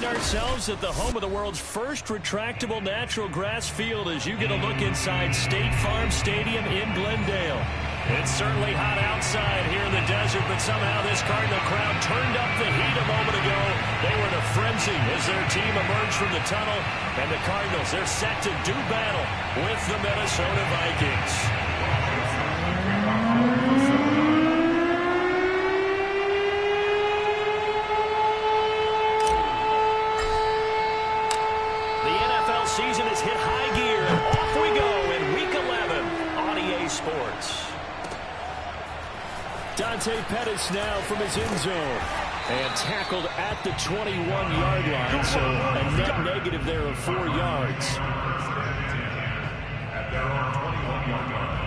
ourselves at the home of the world's first retractable natural grass field as you get a look inside State Farm Stadium in Glendale. It's certainly hot outside here in the desert, but somehow this Cardinal crowd turned up the heat a moment ago. They were in a frenzy as their team emerged from the tunnel, and the Cardinals, they're set to do battle with the Minnesota Vikings. Season has hit high gear. Off we go in Week 11 on EA Sports. Dante Pettis now from his end zone. And tackled at the 21-yard line, so a net negative there of 4 yards. At their own 21-yard line.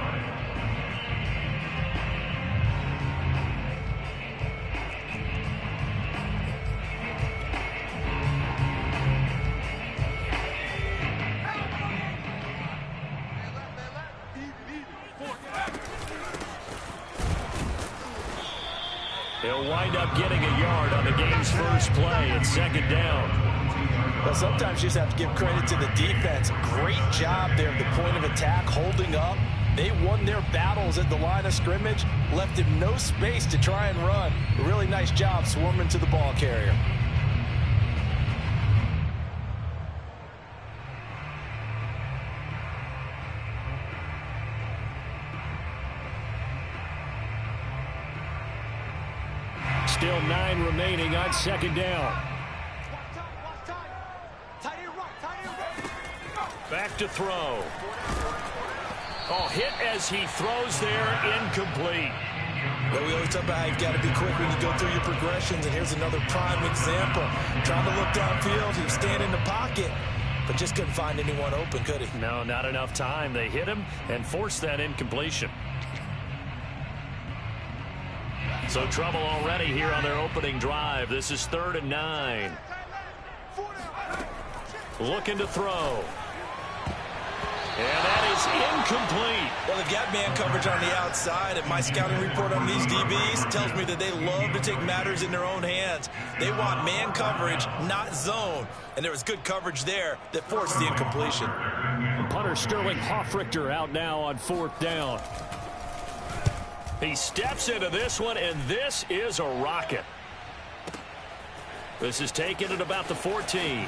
He'll wind up getting a yard on the game's first play. It's second down. Well, sometimes you just have to give credit to the defense. Great job there at the point of attack, holding up. They won their battles at the line of scrimmage, left him no space to try and run. A really nice job swarming to the ball carrier. Still 9 remaining on second down. Back to throw. Oh, hit as he throws there, incomplete. But we always talk about how you've got to be quick when you go through your progressions, and here's another prime example. Trying to look downfield, he was standing in the pocket, but just couldn't find anyone open, could he? No, not enough time. They hit him and forced that incompletion. So trouble already here on their opening drive. This is 3rd and 9. Looking to throw. And that is incomplete. Well, they've got man coverage on the outside, and my scouting report on these DBs tells me that they love to take matters in their own hands. They want man coverage, not zone. And there was good coverage there that forced the incompletion. Punter Sterling Hoffrichter out now on 4th down. He steps into this one, and this is a rocket. This is taken at about the 14.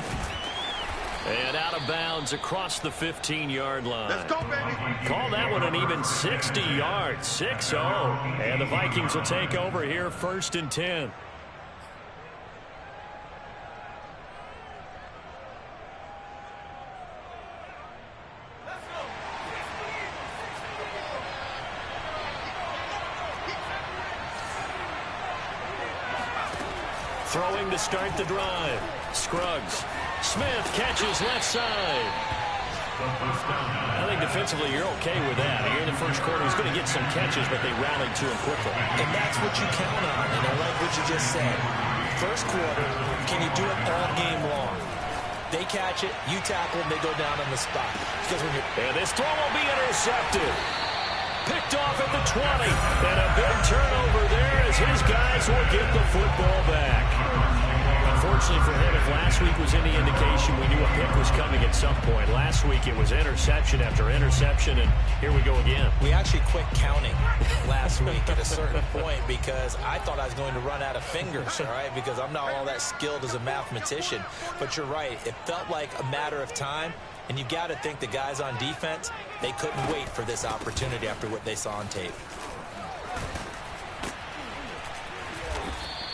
And out of bounds across the 15-yard line. Let's go, baby. Call that one an even 60 yards, 6-0. And the Vikings will take over here, 1st and 10. Throwing to start the drive. Scruggs. Smith catches left side. I think defensively you're okay with that. Here in the first quarter, he's going to get some catches, but they rallied to him quickly. And that's what you count on, and I like what you just said. First quarter, can you do it all game long? They catch it, you tackle them, they go down on the spot. Because when and this throw will be intercepted. Picked off at the 20. And a big turnover there as his guys will get the football back. Unfortunately for him, if last week was any indication, we knew a pick was coming at some point. Last week it was interception after interception, and here we go again. We actually quit counting last week at a certain point because I thought I was going to run out of fingers, all right, because I'm not all that skilled as a mathematician. But you're right. It felt like a matter of time, and you got to think the guys on defense, they couldn't wait for this opportunity after what they saw on tape.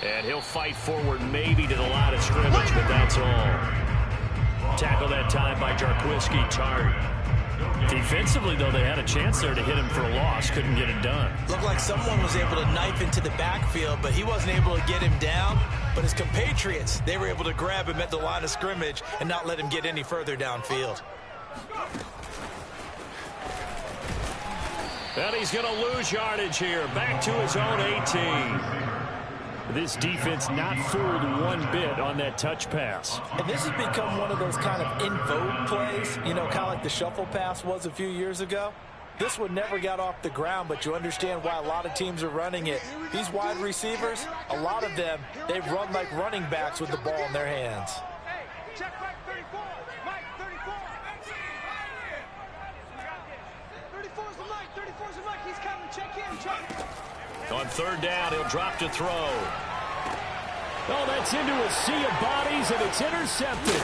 And he'll fight forward maybe to the line of scrimmage, but that's all. Tackle that time by Jarquiski Tart. Defensively, though, they had a chance there to hit him for a loss. Couldn't get it done. Looked like someone was able to knife into the backfield, but he wasn't able to get him down. But his compatriots, they were able to grab him at the line of scrimmage and not let him get any further downfield. And he's going to lose yardage here. Back to his own 18. This defense not fooled one bit on that touch pass. And this has become one of those kind of in vogue plays, you know, kind of like the shuffle pass was a few years ago. This one never got off the ground, but you understand why a lot of teams are running it. These wide receivers, a lot of them, they run like running backs with the ball in their hands. Check Mike 34. Mike 34. 34's the Mike. 34's the Mike. He's coming. Check in. Check. On third down, he'll drop to throw. Oh, that's into a sea of bodies, and it's intercepted.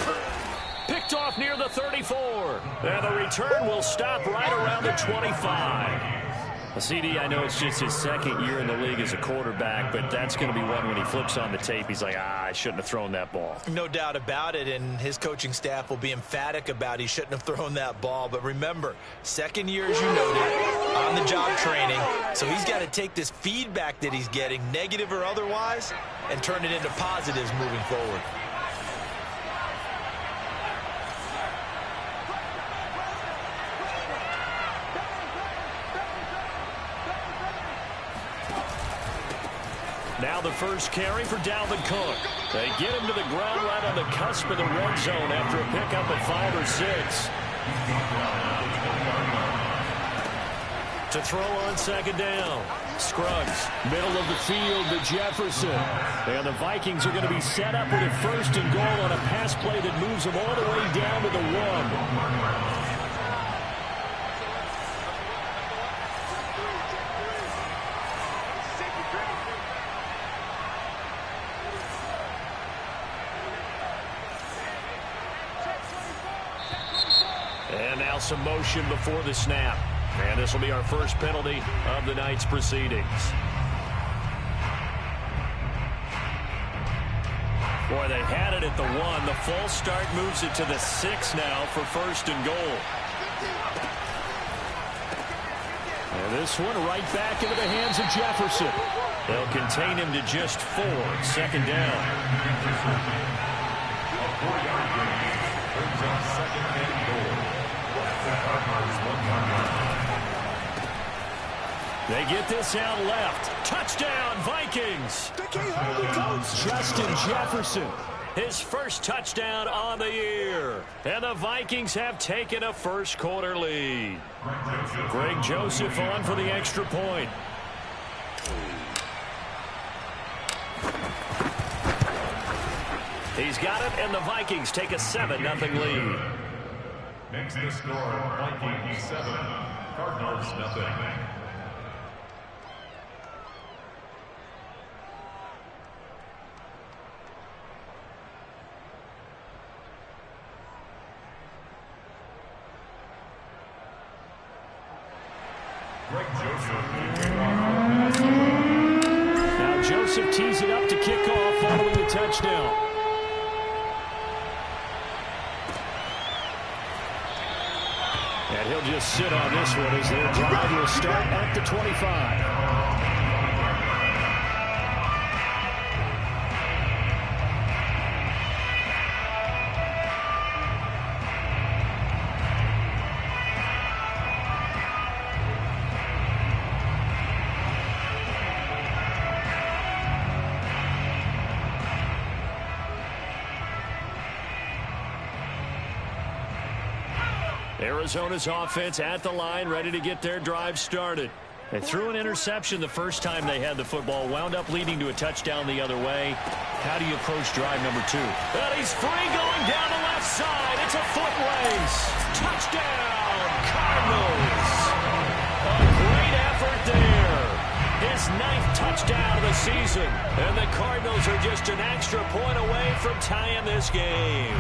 Picked off near the 34. And the return will stop right around the 25. CD, I know it's just his second year in the league as a quarterback, but that's going to be one when he flips on the tape, he's like, I shouldn't have thrown that ball. No doubt about it, and his coaching staff will be emphatic about he shouldn't have thrown that ball. But remember, second year, as you noted, on-the-job training, so he's got to take this feedback that he's getting, negative or otherwise, and turn it into positives moving forward. Now the first carry for Dalvin Cook. They get him to the ground right on the cusp of the red zone after a pickup of 5 or 6. To throw on second down. Scruggs, middle of the field to Jefferson. And the Vikings are going to be set up with a first and goal on a pass play that moves them all the way down to the 1. And now some motion before the snap. And this will be our first penalty of the night's proceedings. Boy, they had it at the 1. The false start moves it to the 6 now for first and goal. And this one right back into the hands of Jefferson. They'll contain him to just 4. Second down. They get this out left. Touchdown, Vikings. Justin Jefferson. His first touchdown on the year. And the Vikings have taken a first quarter lead. Greg Joseph on for the extra point. He's got it, and the Vikings take a 7-0 lead. Next the score, Vikings 7, Cardinals 0. Greg Joseph. Now Joseph tees it up to kick off following the touchdown. And he'll just sit on this one as their drive will start at the 25. Arizona's offense at the line, ready to get their drive started. They threw an interception the first time they had the football, wound up leading to a touchdown the other way. How do you approach drive number 2? And he's free going down the left side. It's a foot race. Touchdown, Cardinals. A great effort there. His 9th touchdown of the season. And the Cardinals are just an extra point away from tying this game.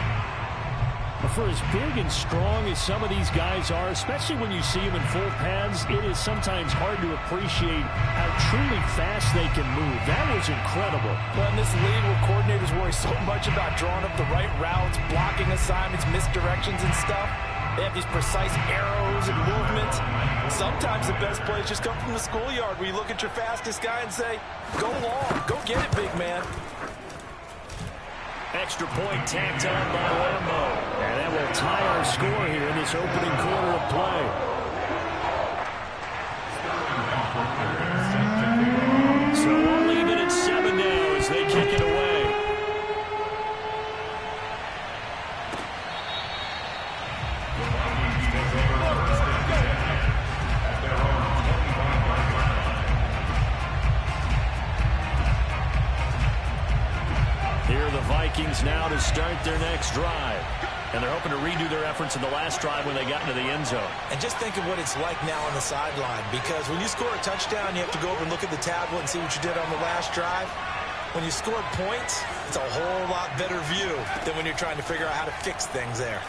For as big and strong as some of these guys are, especially when you see them in full pads, it is sometimes hard to appreciate how truly fast they can move. That was incredible. Well, in this league where coordinators worry so much about drawing up the right routes, blocking assignments, misdirections and stuff, they have these precise arrows and movements. Sometimes the best plays just come from the schoolyard where you look at your fastest guy and say, go long, go get it, big man. Extra point tacked on by Lambo. And that will tie our score here in this opening quarter of play. So we'll leave it at 7 now as they kick it away. Vikings now to start their next drive. And they're hoping to redo their efforts in the last drive when they got into the end zone. And just think of what it's like now on the sideline, because when you score a touchdown, you have to go over and look at the tablet and see what you did on the last drive. When you score points, it's a whole lot better view than when you're trying to figure out how to fix things there.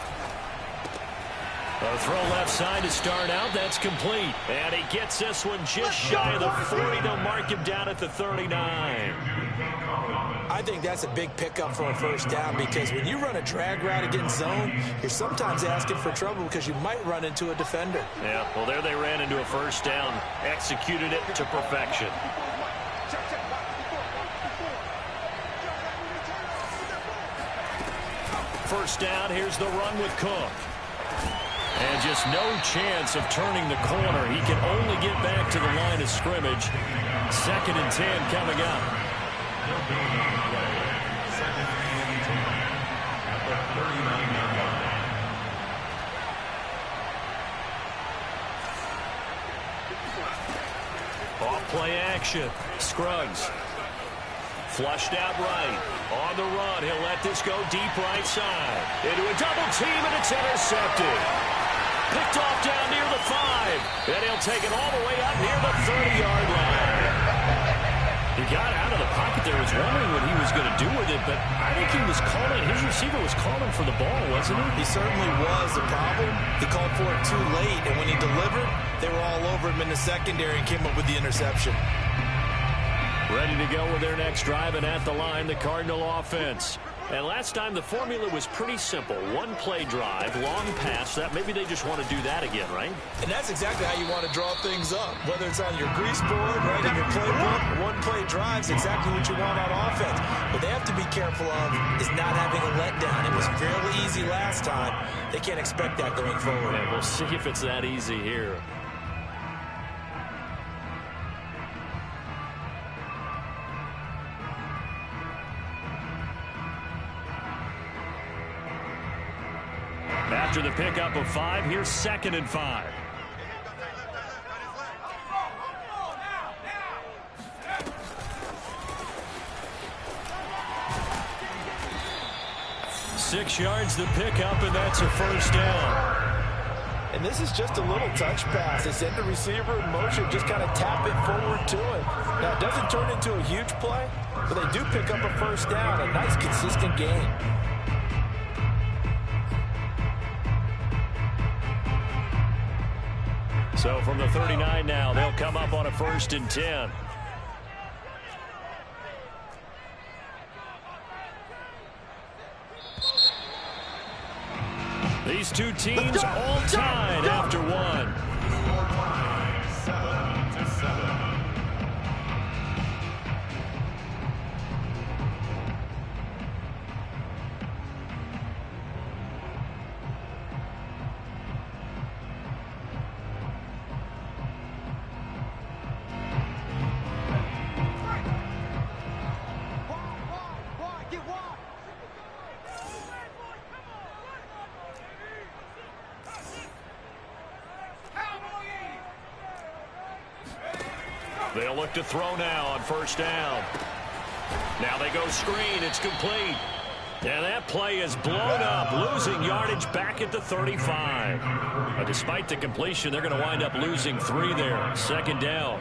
A throw left side to start out. That's complete. And he gets this one just shy of the 40. They'll mark him down at the 39. I think that's a big pickup for a first down, because when you run a drag route against zone, you're sometimes asking for trouble because you might run into a defender. Yeah, well, there they ran into a first down. Executed it to perfection. First down, here's the run with Cook. And just no chance of turning the corner. He can only get back to the line of scrimmage. 2nd and 10 coming up. Off play action. Scruggs. Flushed out right. On the run, he'll let this go deep right side. Into a double team, and it's intercepted. Picked off down near the 5. And he'll take it all the way up near the 30-yard line. He got out of the pocket there, was wondering what he was going to do with it, but I think he was calling, his receiver was calling for the ball, wasn't he? He certainly was. The problem, he called for it too late, and when he delivered, they were all over him in the secondary and came up with the interception. Ready to go with their next drive, and at the line, the Cardinal offense. And last time, the formula was pretty simple. One-play drive, long pass. That maybe they just want to do that again, right? And that's exactly how you want to draw things up. Whether it's on your grease board, right, in your playbook, one-play drives exactly what you want on offense. What they have to be careful of is not having a letdown. It was fairly easy last time. They can't expect that going forward. And we'll see if it's that easy here. After the pickup of 5, here's 2nd and 5. Six yards the pickup, and that's a first down. And this is just a little touch pass. They send the receiver in motion, just kind of tap it forward to him. Now, it doesn't turn into a huge play, but they do pick up a first down. A nice, consistent gain. So from the 39 now, they'll come up on a 1st and 10. These two teams all tied after one. They'll look to throw now on 1st down. Now they go screen. It's complete. And that play is blown up, losing yardage back at the 35. Despite the completion, they're going to wind up losing 3 there. 2nd down.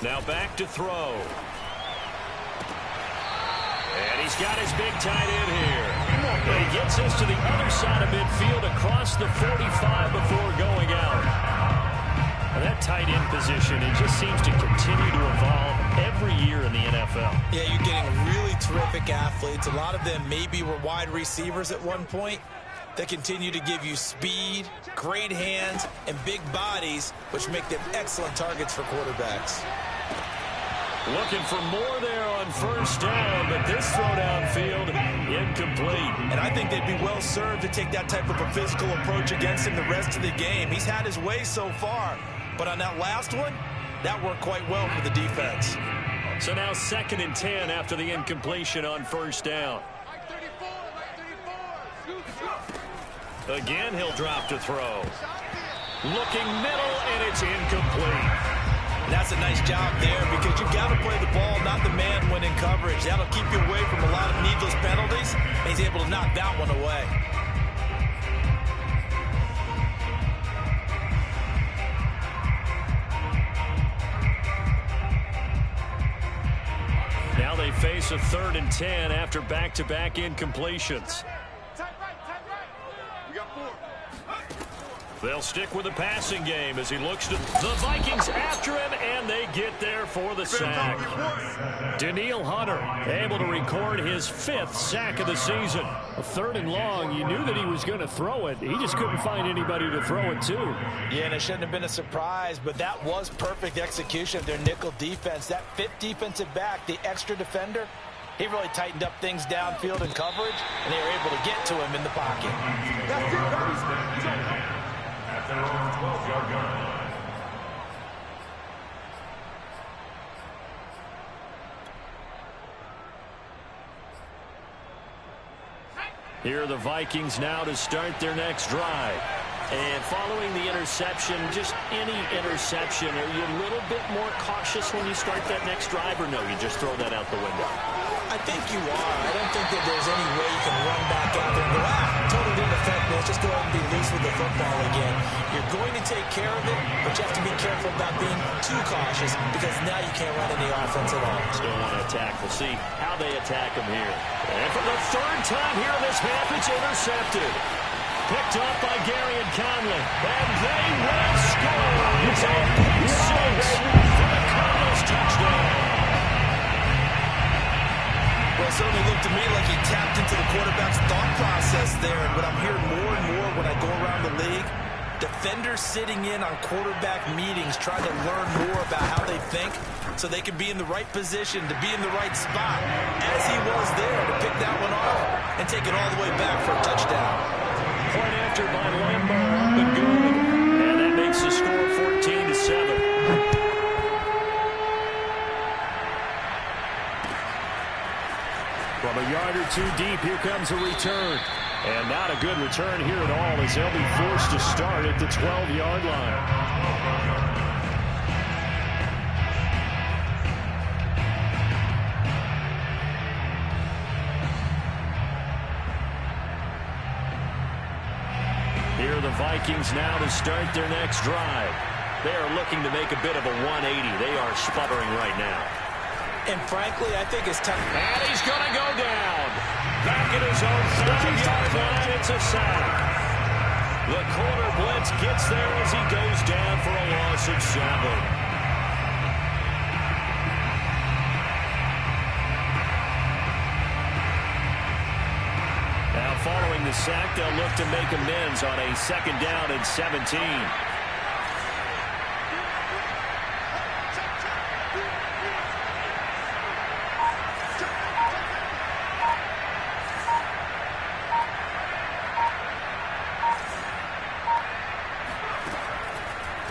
Now back to throw. And he's got his big tight end here. And he gets this to the other side of midfield across the 45 before going out. And that tight end position, it just seems to continue to evolve every year in the NFL. Yeah, you're getting really terrific athletes. A lot of them maybe were wide receivers at one point. They continue to give you speed, great hands, and big bodies, which make them excellent targets for quarterbacks. Looking for more there on 1st down, but this throw downfield incomplete. And I think they'd be well served to take that type of a physical approach against him the rest of the game. He's had his way so far, but on that last one, That worked quite well for the defense. So now 2nd and 10 after the incompletion on 1st down. Again, he'll drop to throw. Looking middle, and it's incomplete. That's a nice job there because you've got to play the ball, not the man when in coverage. That'll keep you away from a lot of needless penalties. And he's able to knock that one away. Now they face a 3rd and 10 after back-to-back incompletions. They'll stick with the passing game as he looks to the Vikings after him, and they get there for the sack. Daniil Hunter able to record his 5th sack of the season. A 3rd and long, you knew that he was going to throw it. He just couldn't find anybody to throw it to. Yeah, and it shouldn't have been a surprise, but that was perfect execution of their nickel defense. That 5th defensive back, the extra defender, he really tightened up things downfield in coverage, and they were able to get to him in the pocket. At their own 12-yard line. Here are the Vikings now to start their next drive. And following the interception, just any interception, are you a little bit more cautious when you start that next drive, or no, you just throw that out the window? I think you are. I don't think that there's any way you can run back out there and go, totally didn't affect me. Let's just go ahead and be loose with the football again. You're going to take care of it, but you have to be careful about being too cautious because now you can't run any offense at all. Still want to attack. We'll see how they attack him here. And for the 3rd time here in this half, it's intercepted. Picked up by Gary and Conley. And they will score. It's a pick 6 for the Cardinals touchdown. Well, it certainly looked to me like he tapped into the quarterback's thought process there. And what I'm hearing more and more when I go around the league, defenders sitting in on quarterback meetings trying to learn more about how they think so they can be in the right position, to be in the right spot, as he was there to pick that one off and take it all the way back for a touchdown. Point after by Lambo, up and good. And that makes the score 14-7. From a yard or two deep, here comes a return. And not a good return here at all as they'll be forced to start at the 12-yard line. Here are the Vikings now to start their next drive. They are looking to make a bit of a 180. They are sputtering right now. And frankly, I think it's time. And he's going to go down. Back at his own 5-yard line, it's a sack. The corner blitz gets there as he goes down for a loss of 7. Now following the sack, they'll look to make amends on a 2nd down and 17.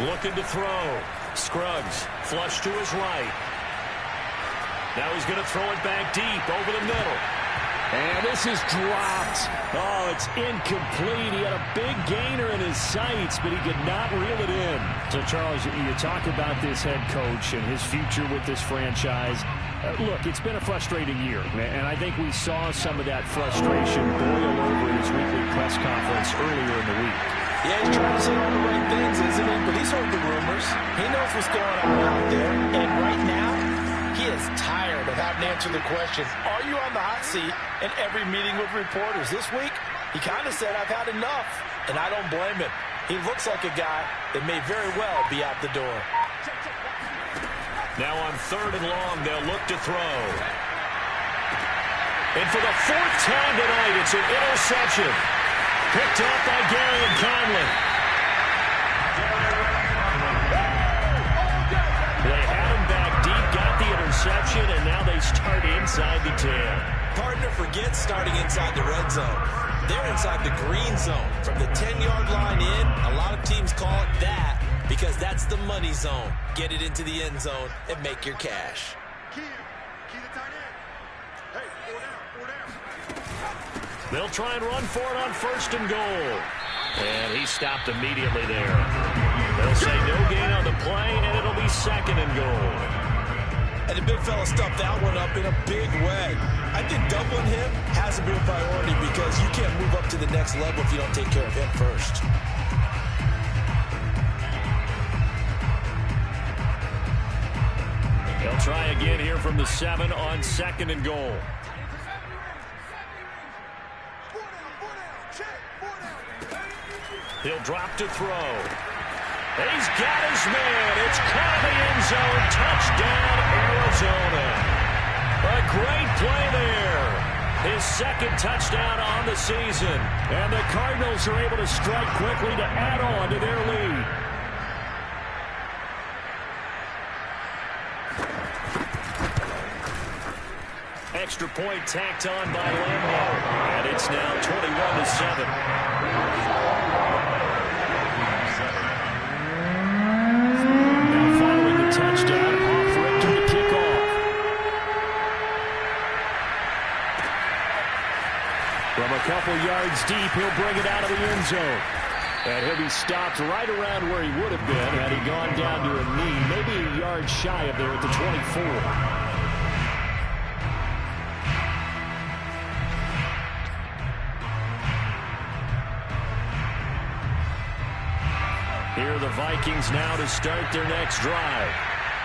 Looking to throw. Scruggs, flush to his right. Now he's going to throw it back deep over the middle. And this is dropped. Oh, it's incomplete. He had a big gainer in his sights, but he could not reel it in. So, Charles, you talk about this head coach and his future with this franchise. Look, it's been a frustrating year, and I think we saw some of that frustration boil over in his weekly press conference earlier in the week. Yeah, he's trying to say all the right things, isn't he? But he's heard the rumors. He knows what's going on out there. And right now, he is tired of having to answer the question, are you on the hot seat in every meeting with reporters? This week, he kind of said, I've had enough. And I don't blame him. He looks like a guy that may very well be out the door. Now on 3rd and long, they'll look to throw. And for the 4th time tonight, it's an interception. Picked up by Gary and Conley. They had him back deep, got the interception, and now they start inside the 10. Partner forgets starting inside the red zone. They're inside the green zone. From the 10-yard line in, a lot of teams call it that. because that's the money zone. Get it into the end zone and make your cash. Key the tight end. Hey, four down. They'll try and run for it on 1st and goal. And he stopped immediately there. They'll say no gain on the play, and it'll be 2nd and goal. And the big fella stuffed that one up in a big way. I think doubling him has to be a priority because you can't move up to the next level if you don't take care of him first. They'll try again here from the 7 on 2nd and goal. He'll drop to throw. He's got his man. It's caught in the end zone. Touchdown, Arizona. A great play there. His 2nd touchdown on the season. And the Cardinals are able to strike quickly to add on to their lead. Extra point tacked on by Lambo. And it's now 21-7. Touchdown off Richter to kick off. From a couple yards deep, he'll bring it out of the end zone. And he'll be stopped right around where he would have been had he gone down to a knee, maybe a yard shy of there at the 24. Here are the Vikings now to start their next drive.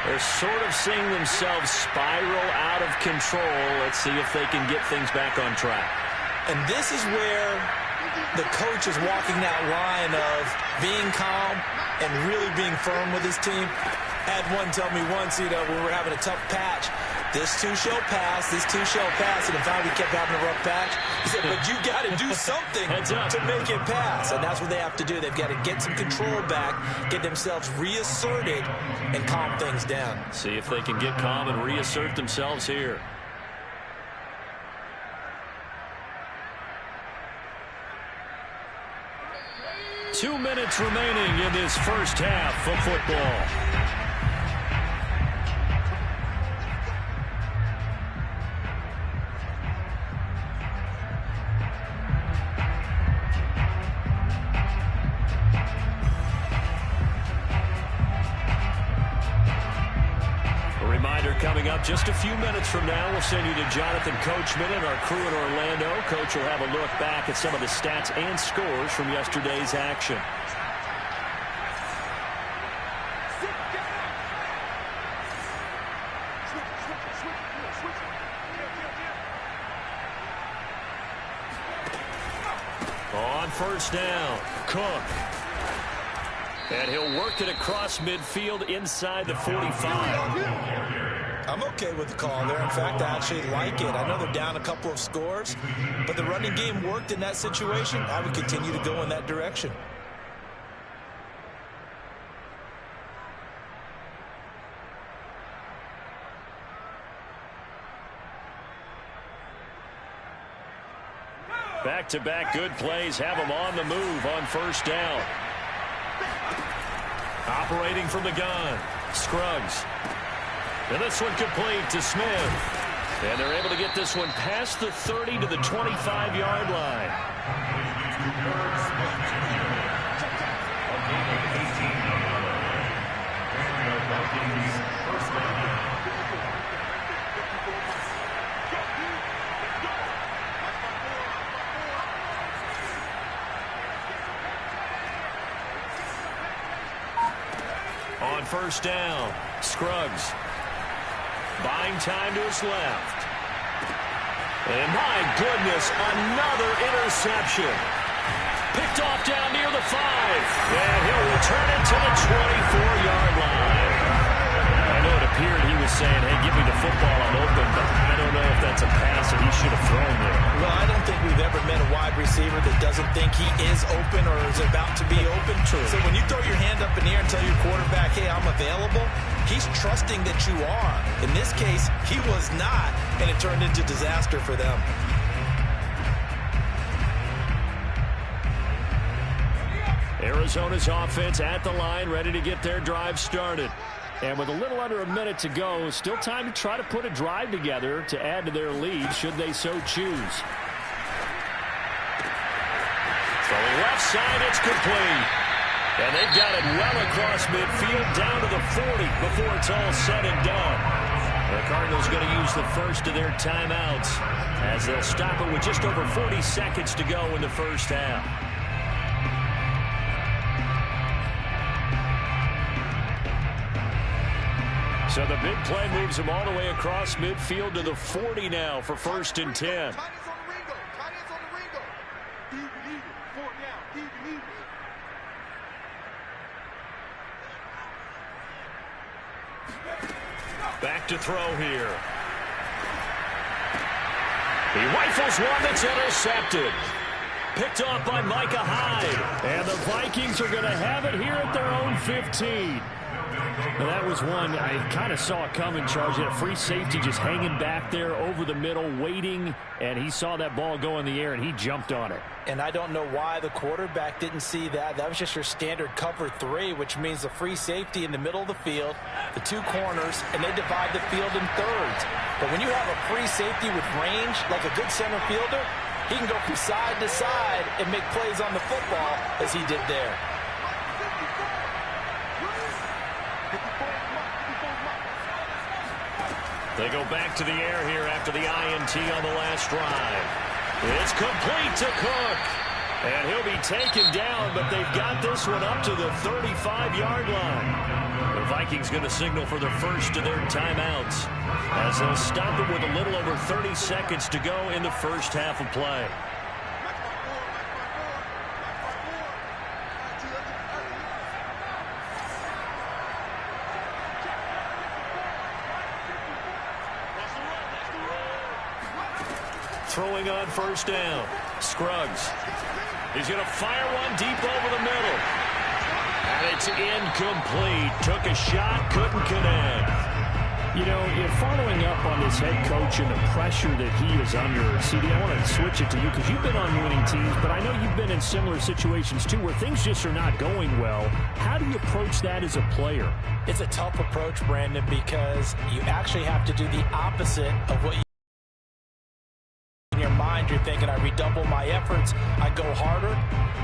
They're sort of seeing themselves spiral out of control. Let's see if they can get things back on track. And this is where the coach is walking that line of being calm and really being firm with his team. Had one tell me once, when we were having a tough patch, this too shall pass, this too shall pass, and if we kept having a rough patch, he said, but you got to do something to make it pass, and that's what they have to do. They've got to get some control back, get themselves reasserted, and calm things down. See if they can get calm and reassert themselves here. Two minutes remaining in this first half of football. Coming up just a few minutes from now, we'll send you to Jonathan Coachman and our crew in Orlando. Coach will have a look back at some of the stats and scores from yesterday's action. On 1st down, Cook. And he'll work it across midfield inside the 45. I'm okay with the call there. In fact, I actually like it. I know they're down a couple of scores, but the running game worked in that situation. I would continue to go in that direction. Back-to-back good plays have them on the move on 1st down. Operating from the gun, Scruggs. And this one complete to Smith. And they're able to get this one past the 30 to the 25-yard line. On 1st down, Scruggs. Buying time to his left. And my goodness, another interception. Picked off down near the 5. And he'll return it to the 24-yard line. I know it appeared he was saying, hey, give me the football, I'm open, but I don't know if that's a pass that he should have thrown there. Well, I don't think we've ever met a wide receiver that doesn't think he is open or is about to be open. True. So when you throw your hand up in the air and tell your quarterback, hey, I'm available, he's trusting that you are. In this case, he was not, and it turned into disaster for them. Arizona's offense at the line, ready to get their drive started. And with a little under a minute to go, still time to try to put a drive together to add to their lead should they so choose. Throwing left side, it's complete. And they've got it well across midfield down to the 40 before it's all said and done. The Cardinals going to use the first of their timeouts as they'll stop it with just over 40 seconds to go in the first half. So the big play moves them all the way across midfield to the 40 now for 1st and 10. Back to throw here. He rifles one that's intercepted. Picked off by Micah Hyde. And the Vikings are going to have it here at their own 15. Now that was one I kind of saw it coming, Charles. You had a free safety just hanging back there over the middle, waiting, and he saw that ball go in the air, and he jumped on it. And I don't know why the quarterback didn't see that. That was just your standard cover 3, which means a free safety in the middle of the field, the 2 corners, and they divide the field in thirds. But when you have a free safety with range, like a good center fielder, he can go from side to side and make plays on the football as he did there. They go back to the air here after the INT on the last drive. It's complete to Cook. And he'll be taken down, but they've got this one up to the 35-yard line. The Vikings going to signal for the first of their timeouts as they'll stop it with a little over 30 seconds to go in the first half of play. Throwing on first down. Scruggs. He's going to fire one deep over the middle. And it's incomplete. Took a shot, couldn't connect. You know, you're following up on this head coach and the pressure that he is under. CD, I want to switch it to you because you've been on winning teams, but I know you've been in similar situations too where things just are not going well. How do you approach that as a player? It's a tough approach, Brandon, because you actually have to do the opposite of what you in your mind. You're thinking, I redouble my efforts, I go harder.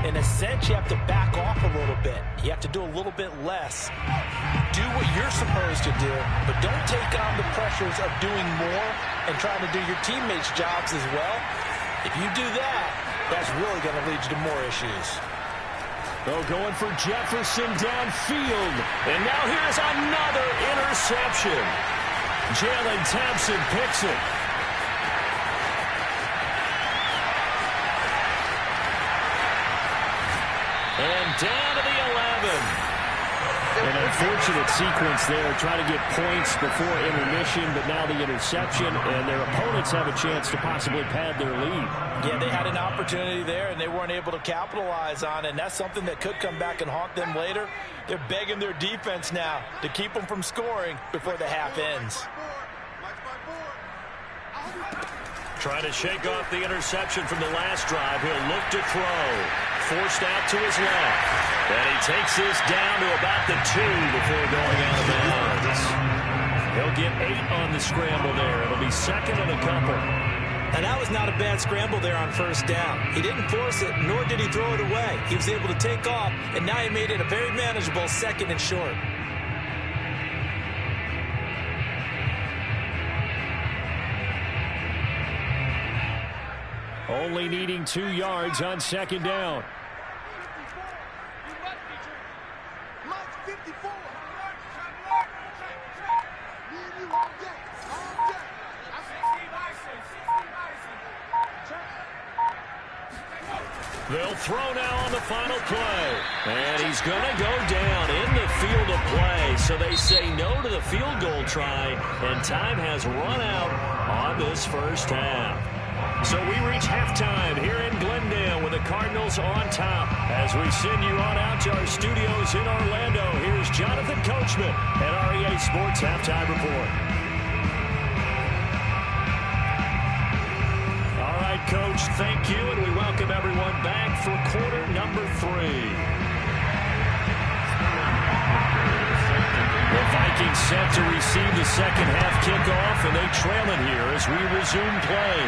In a sense, you have to back off a little bit. You have to do a little bit less. Do what you're supposed to do, but don't take on the pressures of doing more and trying to do your teammates' jobs as well. If you do that, that's really going to lead you to more issues. Oh, going for Jefferson downfield. And now here's another interception. Jalen Thompson picks it. And down to the 11. An unfortunate sequence there, trying to get points before intermission, but now the interception, and their opponents have a chance to possibly pad their lead. Yeah, they had an opportunity there, and they weren't able to capitalize on it, and that's something that could come back and haunt them later. They're begging their defense now to keep them from scoring before the half ends. Trying to shake off the interception from the last drive. He'll look to throw. Forced out to his left. And he takes this down to about the 2 before going out of bounds. He'll get 8 on the scramble there. It'll be second and a couple. And that was not a bad scramble there on first down. He didn't force it, nor did he throw it away. He was able to take off, and now he made it a very manageable second and short. Only needing 2 yards on second down. They'll throw now on the final play. And he's going to go down in the field of play. So they say no to the field goal try, and time has run out on this first half. So we reach halftime here in Glendale with the Cardinals on top. As we send you on out to our studios in Orlando, here's Jonathan Coachman at REA Sports Halftime Report. All right, Coach, thank you, and we welcome everyone back for quarter number 3. set to receive the second half kickoff, and they trail it here as we resume play.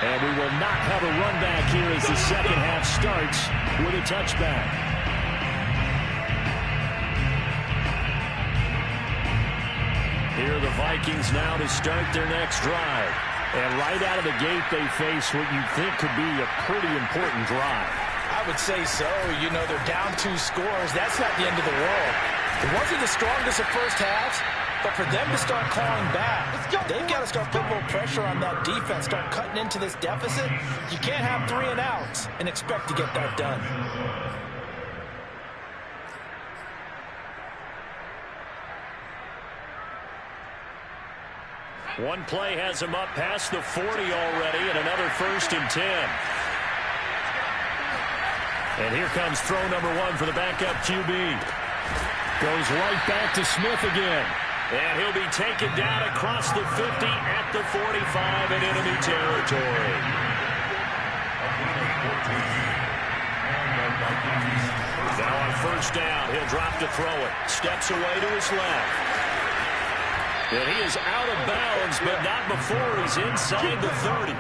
And we will not have a run back here as the second half starts with a touchback. Here are the Vikings now to start their next drive. And right out of the gate, they face what you think could be a pretty important drive. I would say so. You know, they're down 2 scores. That's not the end of the world. It wasn't the strongest of first halves, but for them to start clawing back, they've got to start putting a little pressure on that defense, start cutting into this deficit. You can't have 3 and outs and expect to get that done. One play has him up past the 40 already, and another 1st and 10. And here comes throw number 1 for the backup QB. Goes right back to Smith again. And he'll be taken down across the 50 at the 45 in enemy territory. Now on 1st down, he'll drop to throw it. Steps away to his left. And he is out of bounds, but not before he's inside the 30.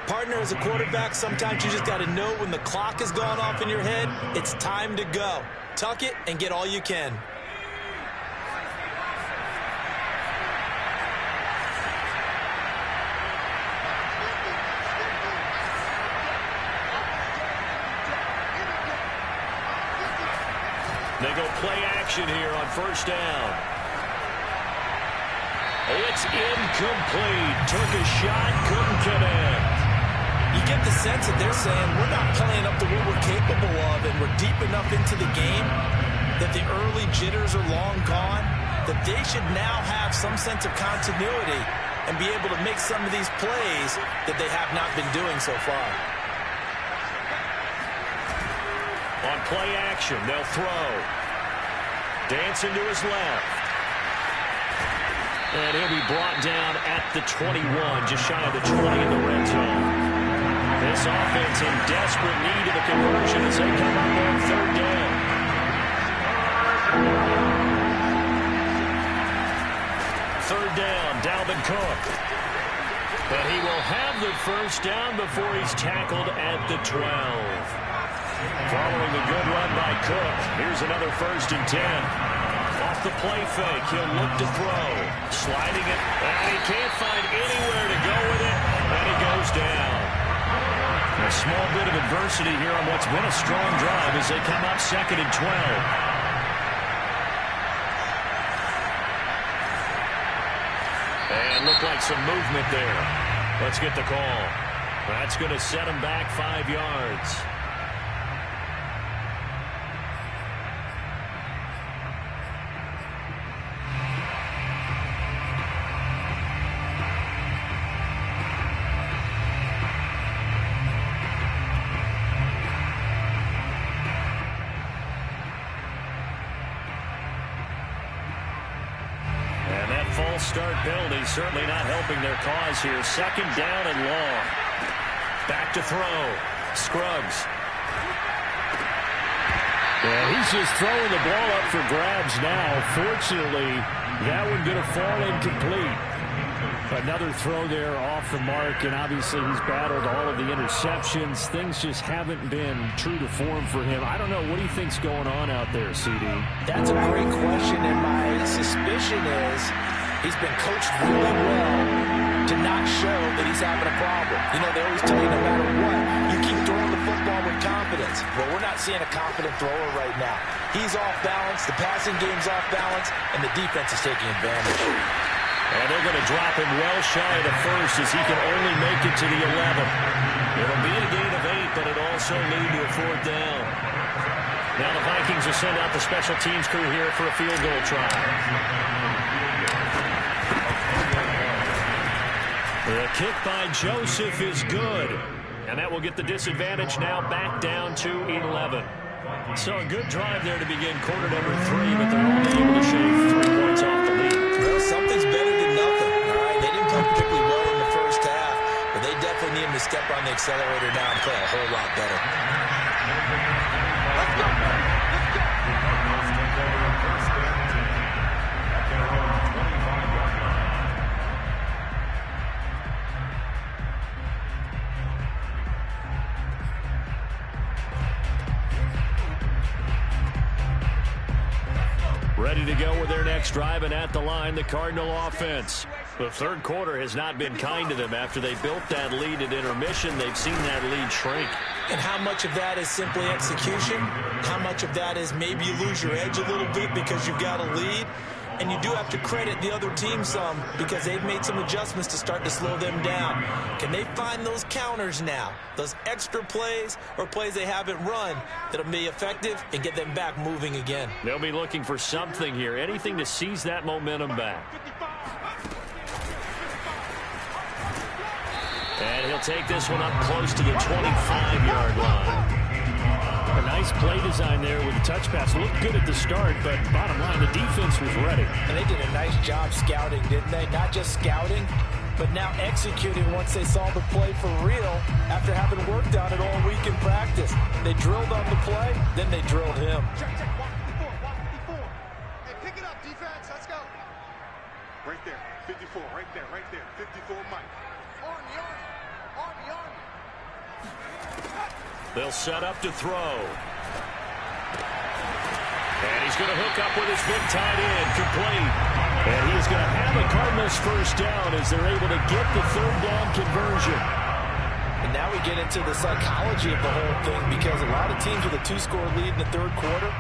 Partner, as a quarterback, sometimes you just got to know when the clock has gone off in your head, it's time to go. Tuck it and get all you can. They go play action here on 1st down. It's incomplete. Took a shot, couldn't connect. You get the sense that they're saying we're not playing up to what we're capable of, and we're deep enough into the game that the early jitters are long gone, that they should now have some sense of continuity and be able to make some of these plays that they have not been doing so far. On play action, they'll throw. Dancing to his left. And he'll be brought down at the 21, just shy of the 20 in the red zone. This offense in desperate need of a conversion as they come up on 3rd down. 3rd down, Dalvin Cook. But he will have the 1st down before he's tackled at the 12. Following a good run by Cook, here's another 1st and 10. Off the play fake, he'll look to throw. Sliding it, and he can't find anywhere to go with it, and he goes down. A small bit of adversity here on what's been a strong drive as they come up 2nd and 12. And looked like some movement there. Let's get the call. That's going to set him back 5 yards. Start penalty certainly not helping their cause here. 2nd down and long. Back to throw. Scruggs. Yeah, he's just throwing the ball up for grabs now. Fortunately, that one going to fall incomplete. Another throw there off the mark, and obviously he's battled all of the interceptions. Things just haven't been true to form for him. I don't know. What do you think's going on out there, CD? That's a great question, and my suspicion is he's been coached really well to not show that he's having a problem. You know, they always tell you no matter what, you keep throwing the football with confidence. Well, we're not seeing a confident thrower right now. He's off balance, the passing game's off balance, and the defense is taking advantage. And they're going to drop him well shy of the 1st as he can only make it to the 11. It'll be a gain of 8, but it'll also lead to a 4th down. Now the Vikings will send out the special teams crew here for a field goal try. The kick by Joseph is good. And that will get the disadvantage now back down to 11. So a good drive there to begin quarter number 3, but they're only able to shave 3 points off the lead. Well, something's better than nothing. All right, they didn't come particularly well in the first half, but they definitely need him to step on the accelerator now and play a whole lot better. Let's go. Ready to go with their next drive, and at the line, the Cardinal offense. The third quarter has not been kind to them. After they built that lead at intermission, they've seen that lead shrink. And how much of that is simply execution? How much of that is maybe you lose your edge a little bit because you've got a lead? And you do have to credit the other team some because they've made some adjustments to start to slow them down. Can they find those counters now, those extra plays or plays they haven't run that'll be effective and get them back moving again? They'll be looking for something here, anything to seize that momentum back. And he'll take this one up close to the 25-yard line. A nice play design there with the touch pass. Looked good at the start, but bottom line, the defense was ready. And they did a nice job scouting, didn't they? Not just scouting, but now executing once they saw the play for real after having worked on it all week in practice. They drilled on the play, then they drilled him. Check, check. Watch 54. Hey, pick it up, defense. Let's go. Right there. 54. Right there. 54, Mike. Army. They'll set up to throw. And he's going to hook up with his big tight end, complete. And he is going to have a Cardinals first down as they're able to get the third down conversion. And now we get into the psychology of the whole thing because a lot of teams with a 2-score lead in the third quarter,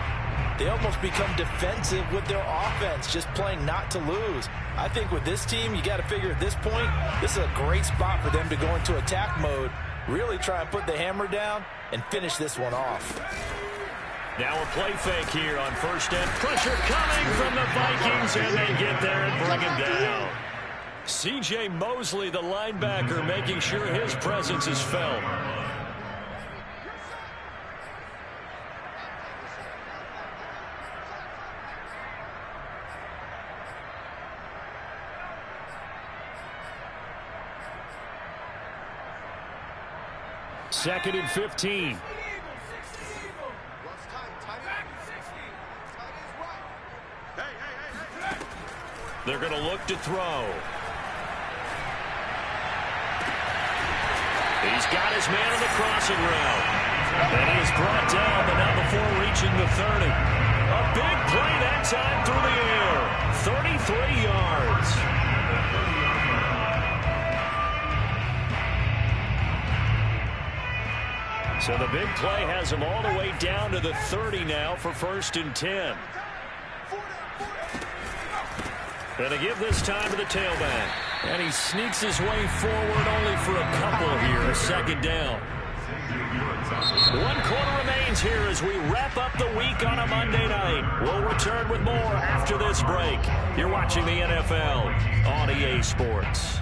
they almost become defensive with their offense, just playing not to lose. I think with this team, you got to figure at this point, this is a great spot for them to go into attack mode, really try and put the hammer down and finish this one off. Now a play fake here on first and pressure coming from the Vikings, and they get there and bring him down. C.J. Mosley, the linebacker, making sure his presence is felt. Second and 15. They're going to look to throw. He's got his man on the crossing route. And he is brought down, but not before reaching the 30. A big play that time through the air. 33 yards. So the big play has him all the way down to the 30 now for first and 10. Going to give this time to the tailback. And he sneaks his way forward only for a couple here, a second down. 1 quarter remains here as we wrap up the week on a Monday night. We'll return with more after this break. You're watching the NFL on EA Sports.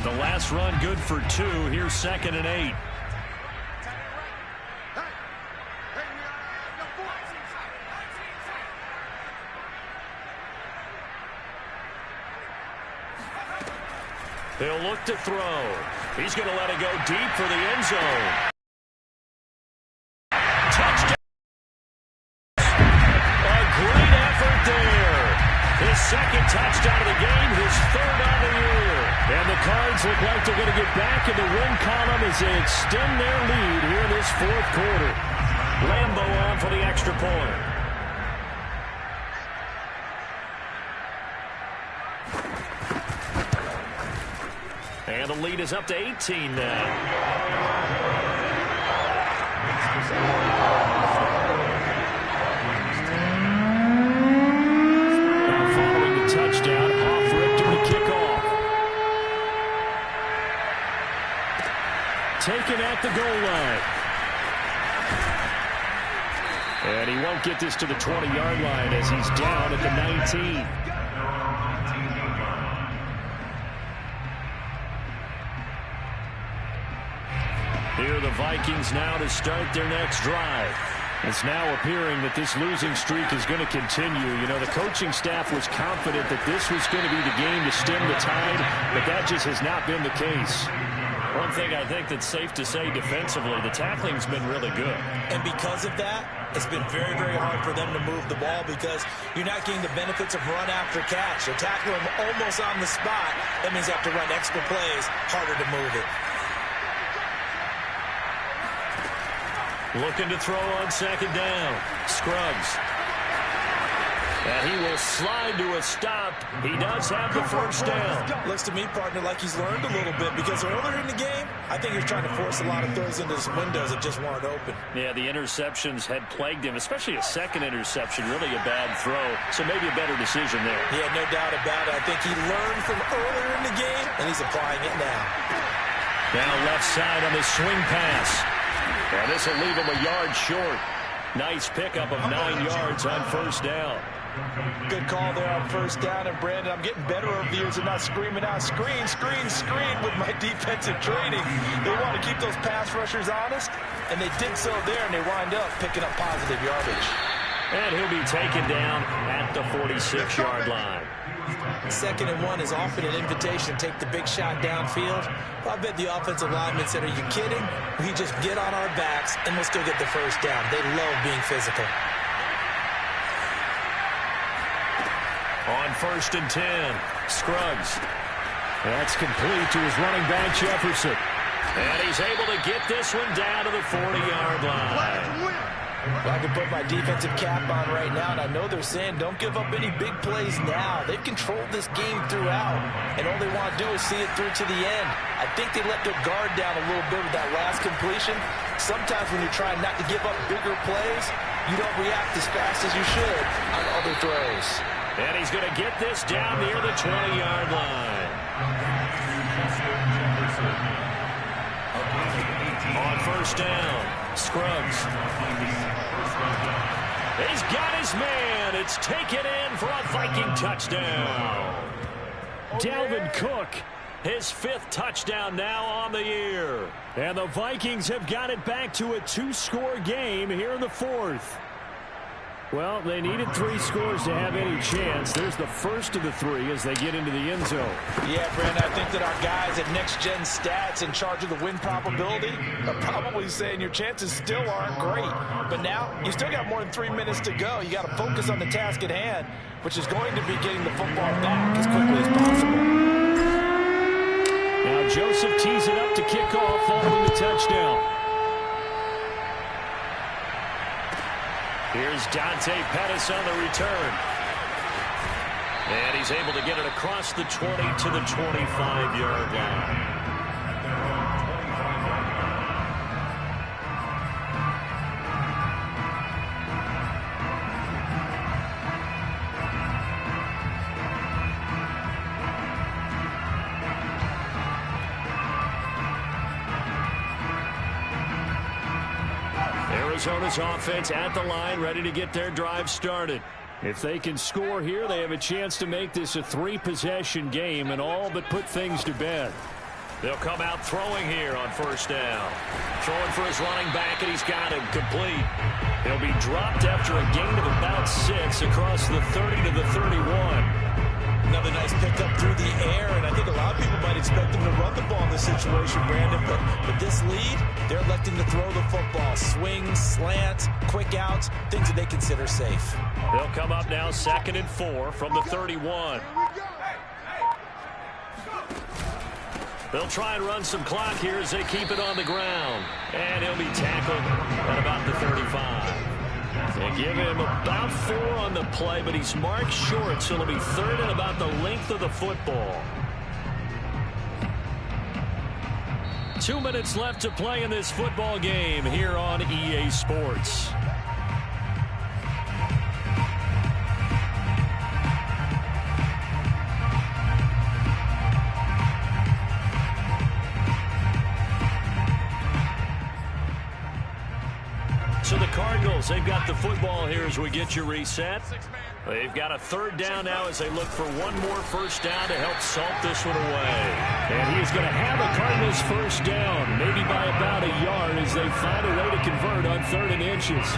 The last run good for 2. Here's second and 8. He'll look to throw. He's going to let it go deep for the end zone. Touchdown. A great effort there. His second touchdown of the game, his third on the year. And the Cards look like they're going to get back in the win column as they extend their lead here in this fourth quarter. Lambo on for the extra point. And the lead is up to 18 now. Touchdown, off Richter to kick off. Taken at the goal line. And he won't get this to the 20-yard line as he's down at the 19. Here are the Vikings now to start their next drive. It's now appearing that this losing streak is going to continue. You know, the coaching staff was confident that this was going to be the game to stem the tide, but that just has not been the case. One thing I think that's safe to say defensively, the tackling's been really good. And because of that, it's been very, very hard for them to move the ball because you're not getting the benefits of run after catch. They're tackling them almost on the spot. That means you have to run extra plays, harder to move it. Looking to throw on second down. Scruggs. And he will slide to a stop. He does have the first down. Looks to me, partner, like he's learned a little bit because earlier in the game, I think he was trying to force a lot of throws into his windows that just weren't open. Yeah, the interceptions had plagued him, especially a second interception, really a bad throw. So maybe a better decision there. Yeah, no doubt about it. I think he learned from earlier in the game, and he's applying it now. Now left side on the swing pass. And this will leave him a yard short. Nice pickup of 9 yards on first down. Good call there on first down. And, Brandon, I'm getting better over the years and not screaming out, screen, screen, screen with my defensive training. They want to keep those pass rushers honest, and they did so there, and they wind up picking up positive yardage. And he'll be taken down at the 46-yard line. 2nd and 1 is often an invitation to take the big shot downfield. Well, I bet the offensive lineman said, are you kidding? We just get on our backs, and we'll still get the first down. They love being physical. On 1st and 10, Scruggs. That's complete to his running back, Jefferson. And he's able to get this one down to the 40-yard line. Well, I can put my defensive cap on right now, and I know they're saying don't give up any big plays now. They've controlled this game throughout, and all they want to do is see it through to the end. I think they let their guard down a little bit with that last completion. Sometimes when you're trying not to give up bigger plays, you don't react as fast as you should on other throws. And he's going to get this down near the 20-yard line. On first down, Scruggs. He's got his man. It's taken in for a Viking touchdown. Dalvin Cook, his 5th touchdown now on the year. And the Vikings have got it back to a 2-score game here in the 4th. Well, they needed 3 scores to have any chance. There's the first of the 3 as they get into the end zone. Yeah, Brandon, I think that our guys at Next Gen Stats in charge of the win probability are probably saying your chances still aren't great. But now, you still got more than 3 minutes to go. You got to focus on the task at hand, which is going to be getting the football back as quickly as possible. Now Joseph tees it up to kick off following the touchdown. Here's Dante Pettis on the return. And he's able to get it across the 20 to the 25-yard line. Arizona's offense at the line, ready to get their drive started. If they can score here, they have a chance to make this a 3-possession game and all but put things to bed. They'll come out throwing here on first down. Throwing for his running back, and he's got him complete. He'll be dropped after a gain of about 6 across the 30 to the 31. Another nice pickup through the air, and I think a lot of people might expect them to run the ball in this situation, Brandon, but with this lead, they're electing to throw the football. Swings, slants, quick outs, things that they consider safe. They'll come up now 2nd and 4 from the 31. They'll try and run some clock here as they keep it on the ground. And he'll be tackled at about the 35. They give him about 4 on the play, but he's marked short, so it'll be 3rd and about the length of the football. 2 minutes left to play in this football game here on EA Sports. So the Cardinals, they've got the football here as we get you reset. They've got a 3rd down now as they look for one more first down to help salt this one away. And he is going to have the Cardinals first down, maybe by about a yard as they find a way to convert on 3rd and inches.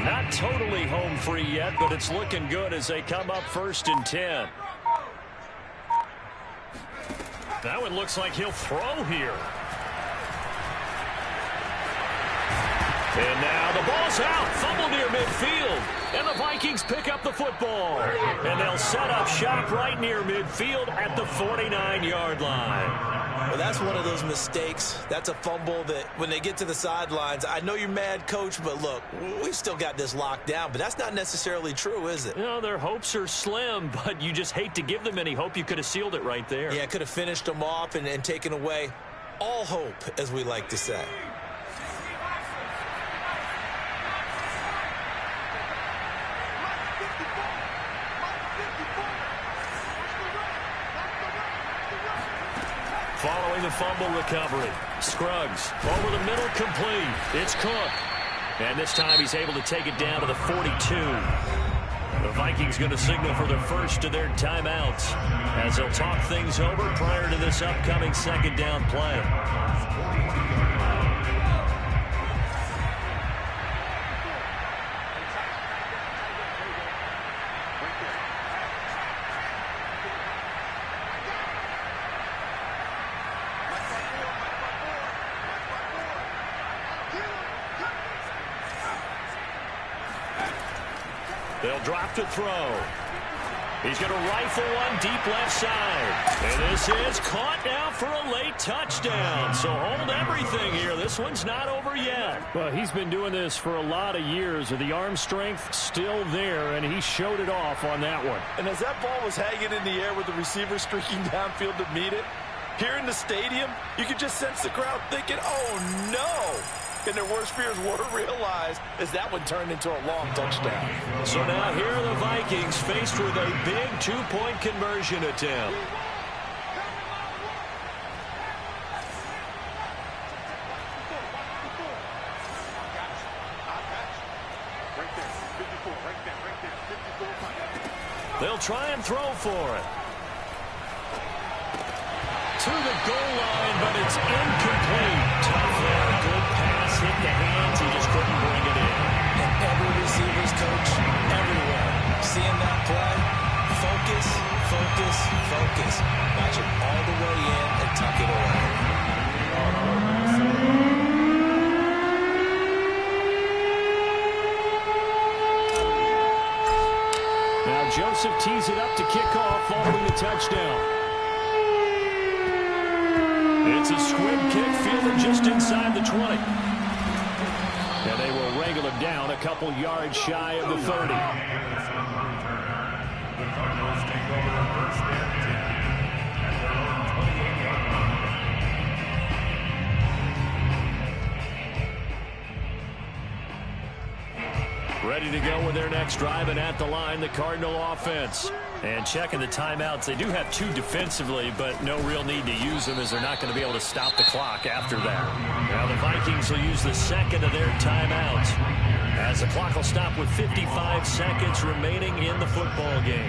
Not not totally home free yet, but it's looking good as they come up 1st and 10. That one looks like he'll throw here. And now the ball's out. Fumble near midfield. And the Vikings pick up the football. And they'll set up shop right near midfield at the 49-yard line. Well, that's one of those mistakes. That's a fumble that when they get to the sidelines, I know you're mad, Coach, but look, we still got this locked down. But that's not necessarily true, is it? You know, their hopes are slim, but you just hate to give them any hope. You could have sealed it right there. Yeah, could have finished them off and taken away all hope, as we like to say. Following the fumble recovery, Scruggs over the middle, complete. It's Cook. And this time he's able to take it down to the 42. The Vikings going to signal for the first of their timeouts as they'll talk things over prior to this upcoming 2nd down play. They'll drop to throw. He's going to rifle one deep left side. And this is caught now for a late touchdown. So hold everything here. This one's not over yet. Well, he's been doing this for a lot of years. The arm strength still there, and he showed it off on that one. And as that ball was hanging in the air with the receiver streaking downfield to meet it, here in the stadium, you could just sense the crowd thinking, oh, no. And their worst fears were realized as that one turned into a long touchdown. So now here are the Vikings faced with a big 2-point conversion attempt. They'll try and throw for it. To the goal line, but it's incomplete. Tough there. Good pass. Hit the hands. He just couldn't bring it in. And every receiver's coach, everywhere, seeing that play, focus, focus, focus. Watch it all the way in and tuck it away. Now Joseph tees it up to kick off following the touchdown. It's a squib kick fielded just inside the 20. And they will wrangle him down a couple yards shy of the 30. The Cardinals take over the 1st and 10 at their own 28-yard line. Ready to go with their next drive, and at the line, the Cardinal offense. And checking the timeouts, they do have 2 defensively, but no real need to use them as they're not going to be able to stop the clock after that. Now the Vikings will use the 2nd of their timeouts as the clock will stop with 55 seconds remaining in the football game.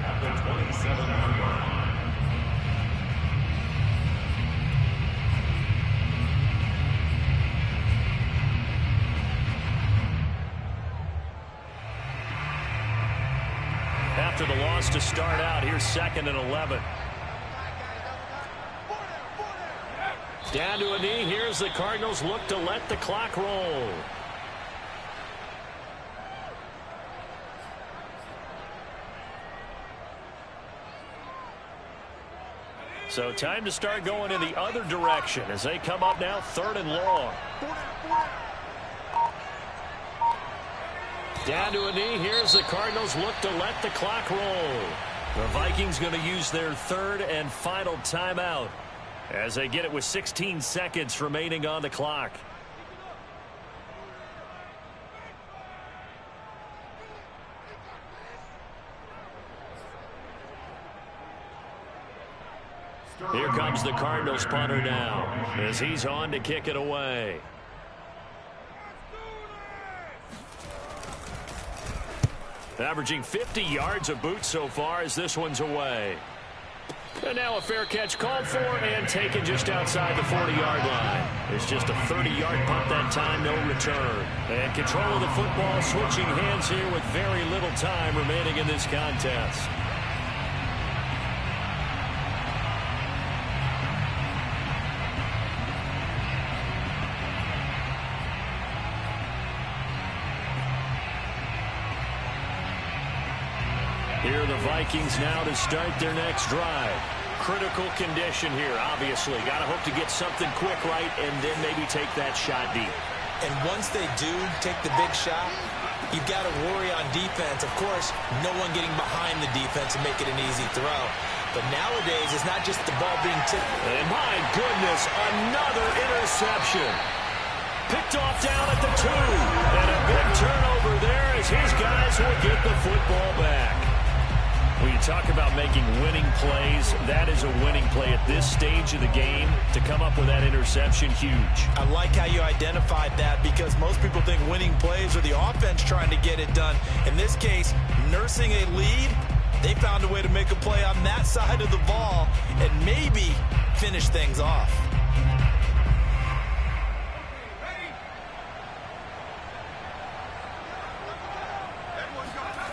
At the 27-yard line. After the loss to start out, here's 2nd and 11. Down to a knee. Here's the Cardinals look to let the clock roll. So time to start going in the other direction as they come up now 3rd and long. Down to a knee. Here's the Cardinals look to let the clock roll. The Vikings going to use their 3rd and final timeout as they get it with 16 seconds remaining on the clock. Here comes the Cardinals punter now as he's on to kick it away. Averaging 50 yards a boot so far as this one's away. And now a fair catch called for and taken just outside the 40-yard line. It's just a 30-yard punt that time, no return. And control of the football switching hands here with very little time remaining in this contest. Here are the Vikings now to start their next drive. Critical condition here, obviously. Got to hope to get something quick right and then maybe take that shot deep. And once they do take the big shot, you've got to worry on defense. Of course, no one getting behind the defense and make it an easy throw. But nowadays, it's not just the ball being tipped. And my goodness, another interception. Picked off down at the 2. And a big turnover there as his guys will get the football back. When you talk about making winning plays, that is a winning play at this stage of the game. To come up with that interception, huge. I like how you identified that because most people think winning plays are the offense trying to get it done. In this case, nursing a lead, they found a way to make a play on that side of the ball and maybe finish things off.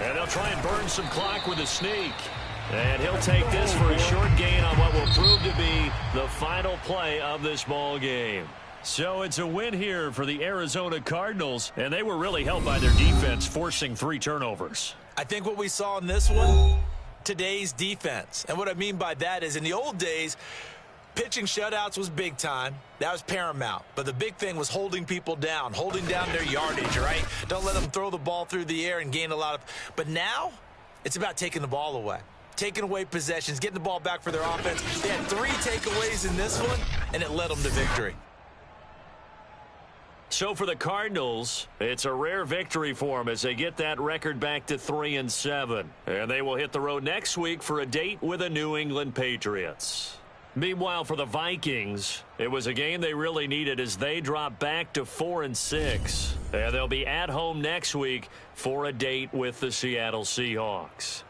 And they'll try and burn some clock with a sneak. And he'll take this for a short gain on what will prove to be the final play of this ball game. So it's a win here for the Arizona Cardinals, and they were really helped by their defense forcing 3 turnovers. I think what we saw in this one, today's defense. And what I mean by that is in the old days, pitching shutouts was big time. That was paramount. But the big thing was holding people down, holding down their yardage, right? Don't let them throw the ball through the air and gain a lot of... But now, it's about taking the ball away. Taking away possessions, getting the ball back for their offense. They had 3 takeaways in this one, and it led them to victory. So for the Cardinals, it's a rare victory for them as they get that record back to 3-7. And they will hit the road next week for a date with the New England Patriots. Meanwhile, for the Vikings, it was a game they really needed as they drop back to 4-6. And they'll be at home next week for a date with the Seattle Seahawks.